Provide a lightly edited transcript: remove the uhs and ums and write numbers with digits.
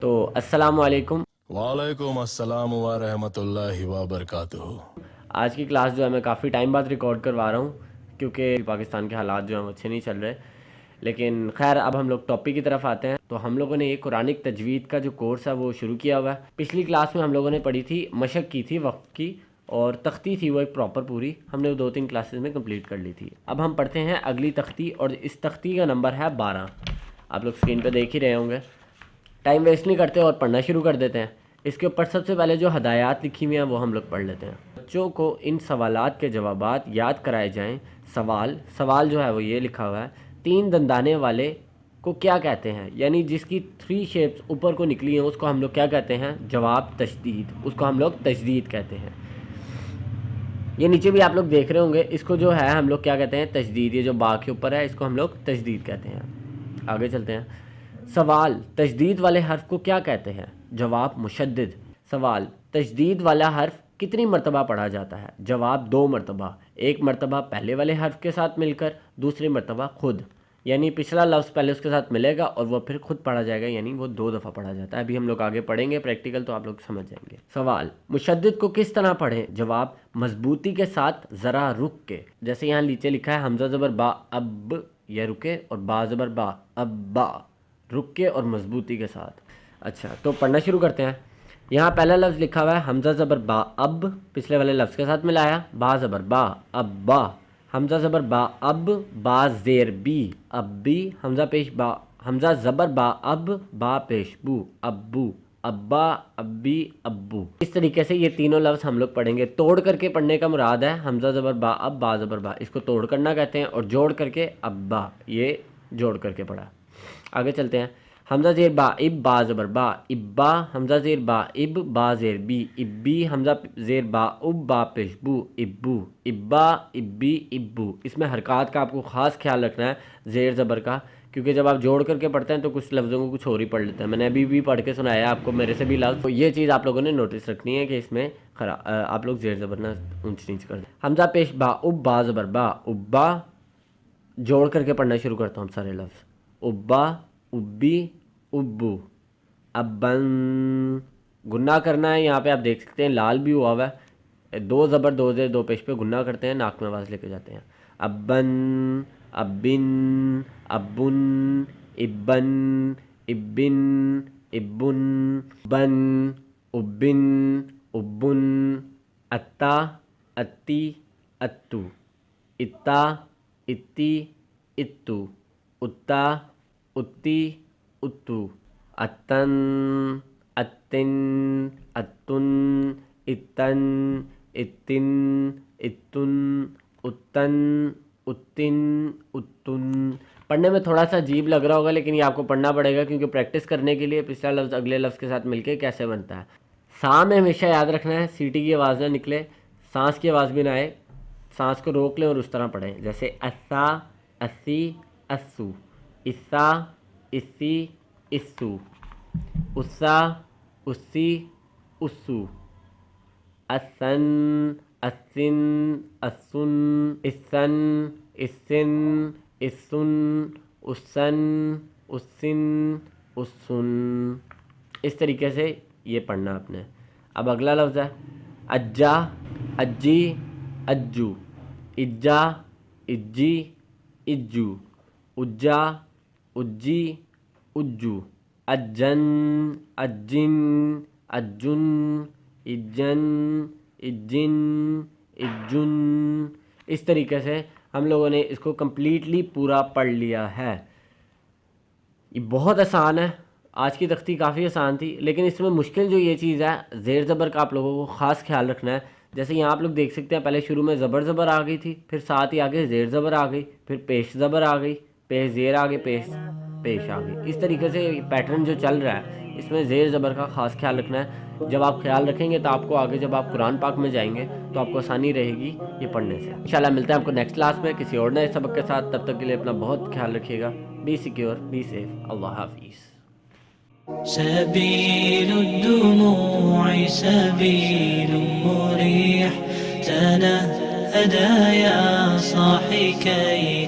تو السلام علیکم. وعلیکم السلام ورحمۃ اللہ وبرکاتہ. آج کی کلاس جو ہے میں کافی ٹائم بعد ریکارڈ کروا رہا ہوں کیونکہ پاکستان کے حالات جو ہیں وہ اچھے نہیں چل رہے. لیکن خیر اب ہم لوگ ٹاپک کی طرف آتے ہیں. تو ہم لوگوں نے یہ قرآنک تجوید کا جو کورس ہے وہ شروع کیا ہوا ہے. پچھلی کلاس میں ہم لوگوں نے پڑھی تھی، مشق کی تھی وقت کی، اور تختی تھی وہ ایک پراپر پوری، ہم نے 2-3 کلاسز میں کمپلیٹ کر لی تھی. اب ہم پڑھتے ہیں اگلی تختی، اور اس تختی کا نمبر ہے 12. آپ لوگ اسکرین پہ دیکھ ہی رہے ہوں گے. ٹائم ویسٹ نہیں کرتے اور پڑھنا شروع کر دیتے ہیں. اس کے اوپر سب سے پہلے جو ہدایات لکھی ہوئی ہیں وہ ہم لوگ پڑھ لیتے ہیں. بچوں کو ان سوالات کے جوابات یاد کرائے جائیں. سوال جو ہے وہ یہ لکھا ہوا ہے: 3 دندانے والے کو کیا کہتے ہیں؟ یعنی جس کی 3 شیپس اوپر کو نکلی ہیں اس کو ہم لوگ کیا کہتے ہیں؟ جواب تشدید. اس کو ہم لوگ تجدید کہتے ہیں. یہ نیچے بھی آپ لوگ دیکھ رہے ہوں گے، اس کو جو ہے ہم لوگ کیا کہتے ہیں؟ تجدید. یہ جو با کے اوپر ہے اس کو ہم لوگ تجدید کہتے ہیں. آگے چلتے ہیں. سوال: تشدید والے حرف کو کیا کہتے ہیں؟ جواب: مشدد. سوال: تشدید والا حرف کتنی مرتبہ پڑھا جاتا ہے؟ جواب: 2 مرتبہ. ایک مرتبہ پہلے والے حرف کے ساتھ مل کر، دوسری مرتبہ خود. یعنی پچھلا لفظ پہلے اس کے ساتھ ملے گا اور وہ پھر خود پڑھا جائے گا، یعنی وہ 2 دفعہ پڑھا جاتا ہے. ابھی ہم لوگ آگے پڑھیں گے پریکٹیکل تو آپ لوگ سمجھ جائیں گے. سوال: مشدد کو کس طرح پڑھیں؟ جواب: مضبوطی کے ساتھ، ذرا رک کے. جیسے یہاں نیچے لکھا ہے حمزہ زبر با اب، یہ رکے، اور با زبر با اب با، رک کے اور مضبوطی کے ساتھ. اچھا تو پڑھنا شروع کرتے ہیں. یہاں پہلا لفظ لکھا ہوا ہے حمزہ زبر با اب، پچھلے والے لفظ کے ساتھ ملایا، با زبر با اب با. حمزہ زبر با اب، با زیر بی اب بی. حمزہ زبر با اب، با پیش بو ابو. ابا ابی ابو. اس طریقے سے یہ تینوں لفظ ہم لوگ پڑھیں گے. توڑ کر کے پڑھنے کا مراد ہے حمزہ زبر با اب، با زبر با، اس کو توڑ کرنا کہتے ہیں، اور جوڑ کر کے ابا، یہ جوڑ کر کے پڑھا. آگے چلتے ہیں. حمزہ زیر با اب، با زبر با ابا. حمزہ زیر با اب، با زیر بی ابی. حمزہ زیر با اب، با پیش بو ابو. ابا ابی ابو. اس میں حرکات کا آپ کو خاص خیال رکھنا ہے، زیر زبر کا، کیونکہ جب آپ جوڑ کر کے پڑھتے ہیں تو کچھ لفظوں کو کچھ اور ہی پڑھ لیتے ہیں. میں نے ابھی بھی پڑھ کے سنایا ہے آپ کو، میرے سے بھی لفظ. تو یہ چیز آپ لوگوں نے نوٹس رکھنی ہے کہ اس میں آپ لوگ زیر زبر نہ اونچ نیچ کر دیں. حمزہ پیش با اب، با زبر با ابا. جوڑ کر کے پڑھنا شروع کرتا ہوں سارے لفظ. ابا ابی ابو. ابن. گناہ کرنا ہے، یہاں پہ آپ دیکھ سکتے ہیں لال بھی ہوا ہے. 2 زبر 2 زیر 2 پیش پہ گناہ کرتے ہیں، ناک میں آواز لے کے جاتے ہیں. ابن ابن ابن ابن ابن ابن بن ابن ابن. اتا اتی اتو. اتا اتی اتو. اتا اتی اتو. اتن اتن اتن اتن اتن اتن اتن اتن اتن. پڑھنے میں تھوڑا سا عجیب لگ رہا ہوگا لیکن یہ آپ کو پڑھنا پڑے گا، کیونکہ پریکٹس کرنے کے لیے پچھلا لفظ اگلے لفظ کے ساتھ مل کے کیسے بنتا ہے. سا میں ہمیشہ یاد رکھنا ہے سیٹی کی آواز نہ نکلے، سانس کی آواز بھی نہ آئے. سانس کو روک لیں اور اس طرح پڑھیں، جیسے اسا اسی اسو. اسا اسی اسو. اسا اسی اسو. اسن اسن اسن. اسن اسن اسن. اسن اسن اسن. اس طریقے سے یہ پڑھنا آپ نے. اب اگلا لفظ ہے اجا اجی اجو. اجا اجی اجو. اجا اجی اجو. اجن اجن اجن اجن اجن اجن. اس طریقے سے ہم لوگوں نے اس کو کمپلیٹلی پورا پڑھ لیا ہے. یہ بہت آسان ہے. آج کی تختی کافی آسان تھی، لیکن اس میں مشکل جو یہ چیز ہے زیر زبر کا آپ لوگوں کو خاص خیال رکھنا ہے. جیسے یہاں آپ لوگ دیکھ سکتے ہیں پہلے شروع میں زبر آ گئی تھی، پھر ساتھ ہی آگے زیر زبر آ گئی، پھر پیش زبر آ گئی، پیش زیر آ گئی، پیش آ گئی. اس طریقے سے پیٹرن جو چل رہا ہے اس میں زیر زبر کا خاص خیال رکھنا ہے. جب آپ خیال رکھیں گے تو آپ کو آگے جب آپ قرآن پاک میں جائیں گے تو آپ کو آسانی رہے گی یہ پڑھنے سے. انشاءاللہ ملتے ہیں آپ کو نیکسٹ کلاس میں کسی اور نئے سبق کے ساتھ. تب تک کے لیے اپنا بہت خیال رکھیے گا. Be secure, be safe. اللہ حافظ. سبيل الدموع سبيل مريح، تنهدى يا صاحي كي